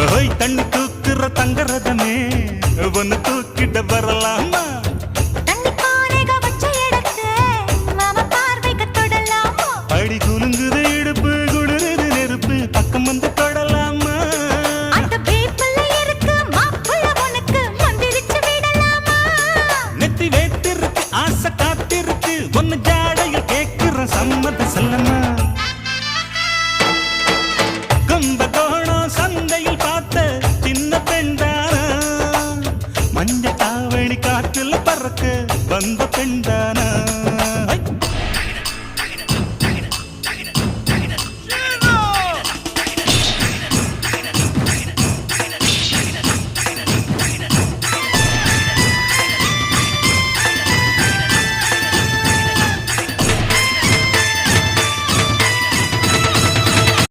ஓய் தண்ணி தூக்குற தங்கரதமே ஒன்னு தூக்கிட்ட வரலாமா அடி குலுங்குது இடுப்பு குளிருது நெருப்பு பக்கம் வந்து தொடலாமா நெத்தி வேத்திருக்கு ஆசை காத்திருக்கு ஒன்னு ஜாடையில் கேட்கிற சம்மத செல்லமா கும்பகோணம் சந்தையில் பார்த்த சின்ன பெண்டானா மஞ்ச தாவணி காற்றுல பறக்க வந்த பெண்டானா